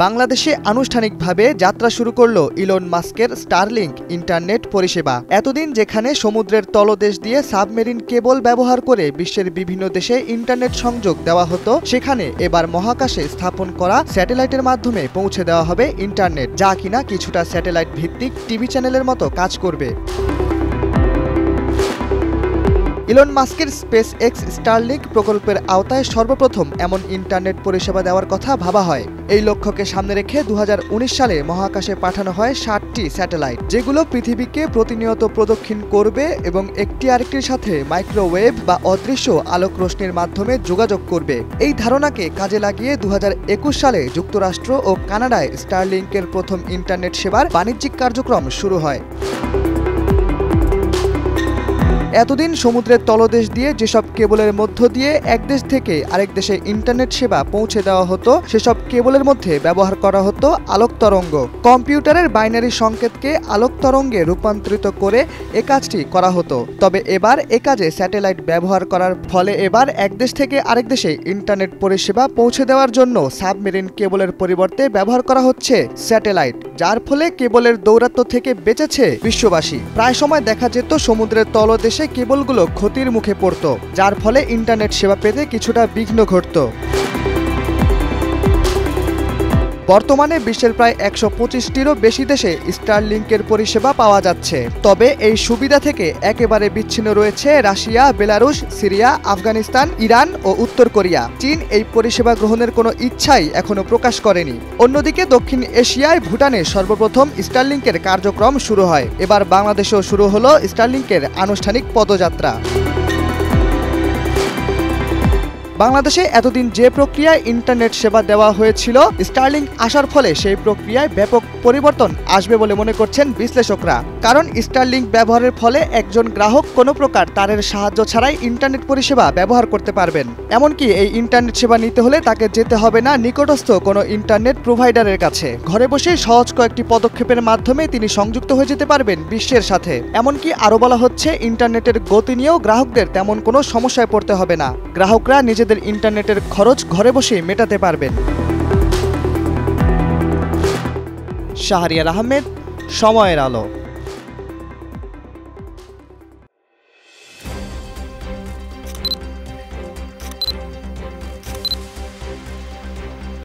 বাংলাদেশে আনুষ্ঠানিকভাবে যাত্রা শুরু করল ইলন মাস্কের স্টারলিংক ইন্টারনেট পরিষেবা। এতদিন যেখানে সমুদ্রের তলদেশ দিয়ে সাবমেরিন কেবল ব্যবহার করে বিশ্বের বিভিন্ন দেশে ইন্টারনেট সংযোগ দেওয়া হতো, সেখানে এবার মহাকাশে স্থাপন করা স্যাটেলাইটের মাধ্যমে পৌঁছে দেওয়া হবে ইন্টারনেট, যা কিনা কিছুটা স্যাটেলাইট ভিত্তিক টিভি চ্যানেলের মতো কাজ করবে। ইলন মাস্কের স্পেস এক্স স্টারলিংক প্রকল্পের আওতায় সর্বপ্রথম এমন ইন্টারনেট পরিষেবা দেওয়ার কথা ভাবা হয়। এই লক্ষ্যকে সামনে রেখে 2019 সালে মহাকাশে পাঠানো হয় 60টি স্যাটেলাইট, যেগুলো পৃথিবীকে প্রতিনিয়ত প্রদক্ষিণ করবে এবং একটি আরেকটির সাথে মাইক্রোওয়েভ বা অদৃশ্য আলোক রশ্মির মাধ্যমে যোগাযোগ করবে। এই ধারণাকে কাজে লাগিয়ে 2021 সালে যুক্তরাষ্ট্র ও কানাডায় স্টারলিংকের প্রথম ইন্টারনেট সেবার বাণিজ্যিক কার্যক্রম শুরু হয়। এতদিন সমুদ্রের তলদেশ দিয়ে যেসব কেবলের মধ্য দিয়ে এক দেশ থেকে আরেক দেশে ইন্টারনেট সেবা পৌঁছে দেওয়া হতো, সেসব কেবলের মধ্যে ব্যবহার করা হতো আলোক তরঙ্গ। কম্পিউটারের বাইনারি সংকেতকে আলোক তরঙ্গে রূপান্তরিত করে এ কাজটি করা হতো। তবে এবার এ কাজে স্যাটেলাইট ব্যবহার করার ফলে এবার এক দেশ থেকে আরেক দেশে ইন্টারনেট পরিষেবা পৌঁছে দেওয়ার জন্য সাবমেরিন কেবলের পরিবর্তে ব্যবহার করা হচ্ছে স্যাটেলাইট, যার ফলে কেবলের দৌরাত্ম্য থেকে বেঁচেছে বিশ্ববাসী। প্রায় সময় দেখা যেত সমুদ্রের তলদেশে কেবলগুলো ক্ষতির মুখে পড়ত, যার ফলে ইন্টারনেট সেবা পেতে কিছুটা বিঘ্ন ঘটত। বর্তমানে বিশ্বের প্রায় 125টিরও বেশি দেশে স্টারলিংকের পরিষেবা পাওয়া যাচ্ছে। তবে এই সুবিধা থেকে একেবারে বিচ্ছিন্ন রয়েছে Russia, Belarus, Syria, Afghanistan, Iran ও উত্তর কোরিয়া। চীন এই পরিষেবা গ্রহণের কোনো ইচ্ছাই এখনো প্রকাশ করেনি। অন্যদিকে দক্ষিণ এশিয়ায় ভুটানে সর্বপ্রথম স্টারলিংকের কার্যক্রম শুরু হয়। এবার বাংলাদেশেও শুরু হলো স্টারলিংকের আনুষ্ঠানিক পদযাত্রা। বাংলাদেশে এতদিন যে প্রক্রিয়ায় ইন্টারনেট সেবা দেওয়া হয়েছিল, স্টারলিংক আসার ফলে সেই প্রক্রিয়ায় ব্যাপক পরিবর্তন আসবে বলে মনে করছেন বিশ্লেষকরা। কারণ স্টারলিংক ব্যবহারের ফলে একজন গ্রাহক কোনো প্রকার তারের সাহায্য ছাড়াই ইন্টারনেট পরিষেবা ব্যবহার করতে পারবেন। এমনকি এই ইন্টারনেট সেবা নিতে হলে তাকে যেতে হবে না নিকটস্থ কোনো ইন্টারনেট প্রোভাইডারের কাছে। ঘরে বসে সহজ কয়েকটি পদক্ষেপের মাধ্যমে তিনি সংযুক্ত হয়ে যেতে পারবেন বিশ্বের সাথে। এমনকি আরও বলা হচ্ছে, ইন্টারনেটের গতি নিয়েও গ্রাহকদের তেমন কোনো সমস্যায় পড়তে হবে না। গ্রাহকরা নিজেদের ইন্টারনেটের খরচ ঘরে বসেই মেটাতে পারবেন। শাহরিয়ার আহমেদ, সময়ের আলো।